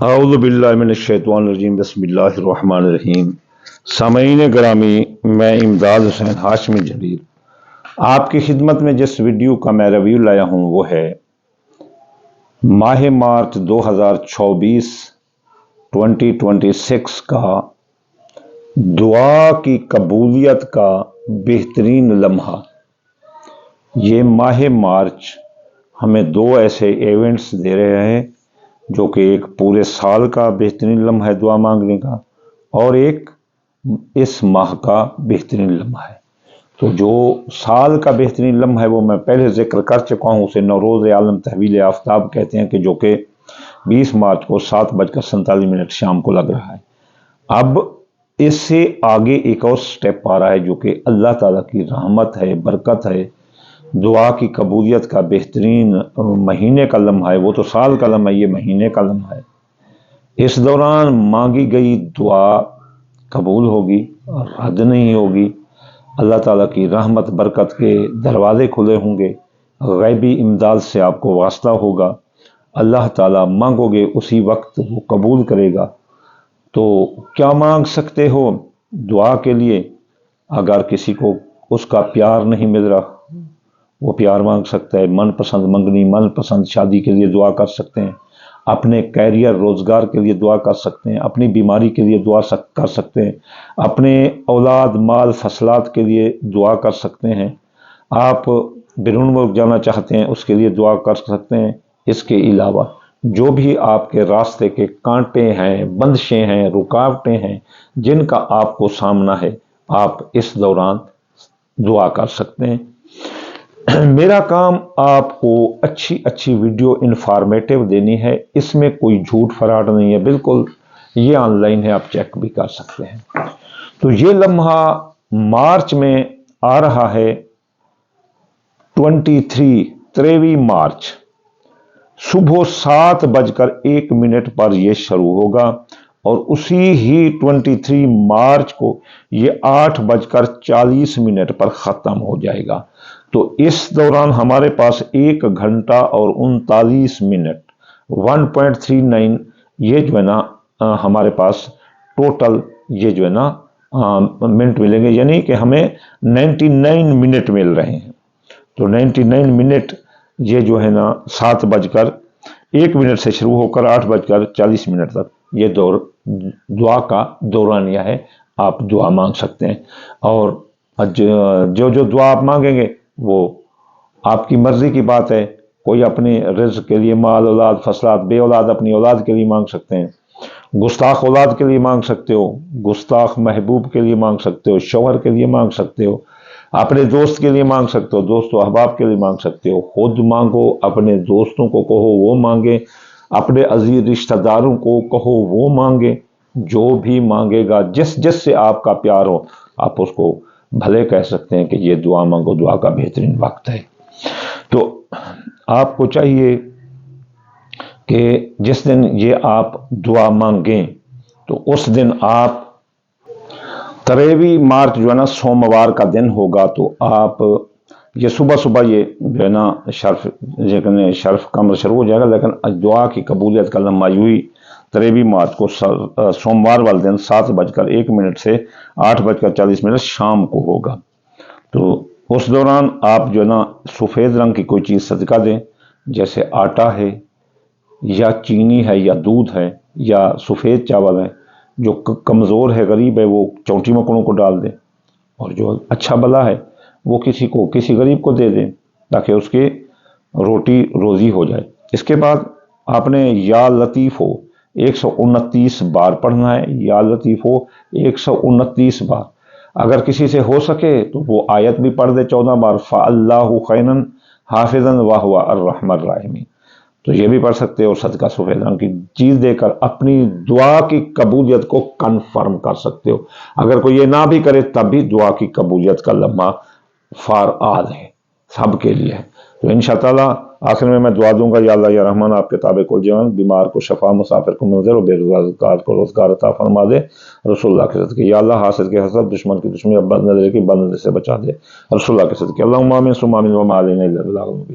اعوذ باللہ من الشیطان الرجیم بسم اللہ الرحمن الرحیم۔ سامعین گرامی، میں امداد حسین ہاشمی جلیل آپ کی خدمت میں جس ویڈیو کا میں ریویو لایا ہوں وہ ہے ماہ مارچ 2026 کا دعا کی قبولیت کا بہترین لمحہ۔ یہ ماہ مارچ ہمیں دو ایسے ایونٹس دے رہے ہیں جو کہ ایک پورے سال کا بہترین لمحہ ہے دعا مانگنے کا، اور ایک اس ماہ کا بہترین لمحہ ہے۔ تو جو سال کا بہترین لمحہ ہے وہ میں پہلے ذکر کر چکا ہوں، اسے نوروز عالم تحویل آفتاب کہتے ہیں، کہ جو کہ 20 مارچ کو 7:47 شام کو لگ رہا ہے۔ اب اس سے آگے ایک اور سٹیپ آ رہا ہے جو کہ اللہ تعالیٰ کی رحمت ہے، برکت ہے، دعا کی قبولیت کا بہترین مہینے کا لمحہ ہے۔ وہ تو سال کا لمحہ ہے، یہ مہینے کا لمحہ ہے۔ اس دوران مانگی گئی دعا قبول ہوگی اور رد نہیں ہوگی۔ اللہ تعالیٰ کی رحمت برکت کے دروازے کھلے ہوں گے، غیبی امداد سے آپ کو واسطہ ہوگا۔ اللہ تعالیٰ مانگو گے اسی وقت وہ قبول کرے گا۔ تو کیا مانگ سکتے ہو دعا کے لیے؟ اگر کسی کو اس کا پیار نہیں مل رہا، وہ پیار مانگ سکتا ہے۔ من پسند منگنی، من پسند شادی کے لیے دعا کر سکتے ہیں، اپنے کیریئر روزگار کے لیے دعا کر سکتے ہیں، اپنی بیماری کے لیے دعا کر سکتے ہیں، اپنے اولاد مال فصلات کے لیے دعا کر سکتے ہیں، آپ بیرون ملک جانا چاہتے ہیں اس کے لیے دعا کر سکتے ہیں۔ اس کے علاوہ جو بھی آپ کے راستے کے کانٹے ہیں، بندشیں ہیں، رکاوٹیں ہیں جن کا آپ کو سامنا ہے، آپ اس دوران دعا کر سکتے ہیں۔ میرا کام آپ کو اچھی ویڈیو انفارمیٹیو دینی ہے، اس میں کوئی جھوٹ فراڈ نہیں ہے، بالکل یہ آن لائن ہے، آپ چیک بھی کر سکتے ہیں۔ تو یہ لمحہ مارچ میں آ رہا ہے 23 مارچ صبح 7:01 پر یہ شروع ہوگا، اور اسی ہی 23 مارچ کو یہ 8:40 پر ختم ہو جائے گا۔ تو اس دوران ہمارے پاس 1 گھنٹہ اور 39 منٹ 1.39 یہ جو ہے نا ہمارے پاس ٹوٹل یہ جو ہے نا منٹ ملیں گے، یعنی کہ ہمیں 99 منٹ مل رہے ہیں۔ تو 99 منٹ یہ جو ہے نا 7:01 سے شروع ہو کر 8:40 تک یہ دعا کا دورانیہ ہے، آپ دعا مانگ سکتے ہیں۔ اور جو دعا آپ مانگیں گے وہ آپ کی مرضی کی بات ہے۔ کوئی اپنے رزق کے لیے مال اولاد فصلات، بے اولاد اپنی اولاد کے لیے مانگ سکتے ہیں، گستاخ اولاد کے لیے مانگ سکتے ہو، گستاخ محبوب کے لیے مانگ سکتے ہو، شوہر کے لیے مانگ سکتے ہو، اپنے دوست کے لیے مانگ سکتے ہو، دوست و احباب کے لیے مانگ سکتے ہو، خود مانگو، اپنے دوستوں کو کہو وہ مانگے، اپنے عزیز رشتہ داروں کو کہو وہ مانگے۔ جو بھی مانگے گا، جس سے آپ کا پیار ہو، آپ اس کو بھلے کہہ سکتے ہیں کہ یہ دعا مانگو، دعا کا بہترین وقت ہے۔ تو آپ کو چاہیے کہ جس دن یہ آپ دعا مانگیں تو اس دن آپ 23 مارچ جو ہے نا سوموار کا دن ہوگا، تو آپ یہ صبح یہ جو ہے نا شرف کم شروع ہو جائے گا، لیکن دعا کی قبولیت کا لمحہ یوہی 23 مارچ کو سوموار والے دن 7:01 سے 8:40 شام کو ہوگا۔ تو اس دوران آپ جو ہے نا سفید رنگ کی کوئی چیز صدقہ دیں، جیسے آٹا ہے یا چینی ہے یا دودھ ہے یا سفید چاول ہے۔ جو کمزور ہے، غریب ہے، وہ چونٹی مکڑوں کو ڈال دیں، اور جو اچھا بلا ہے وہ کسی غریب کو دے دیں تاکہ اس کے روٹی روزی ہو جائے۔ اس کے بعد آپ نے یا لطیف ہو 129 بار پڑھنا ہے، یا لطیف ہو 129 بار۔ اگر کسی سے ہو سکے تو وہ آیت بھی پڑھ دے 14 بار، فَاللَّهُ خَيْرًا حَافِظًا وَهُوَ الرَّحْمَنُ الرَّحِيمُ۔ تو یہ بھی پڑھ سکتے ہو، صدقہ سفید رنگ کی چیز دے کر اپنی دعا کی قبولیت کو کنفرم کر سکتے ہو۔ اگر کوئی یہ نہ بھی کرے تب بھی دعا کی قبولیت کا لمحہ فار آل ہے، سب کے لیے ہے۔ تو انشاءاللہ آخر میں دعا دوں گا، یا اللہ یا رحمان آپ کے تابع کل جوان، بیمار کو شفا، مسافر کو منظر، اور بے روزگار کو روزگار عطا فرما دے رسول اللہ کے صدقے۔ یا اللہ حاسد کے حسد، دشمن کی دشمنی، بد نظر کی بد نظر سے بچا دے رسول اللہ کے صدقے۔ اللہم آمین ثم آمین وما علینا الا البلاغ المبین۔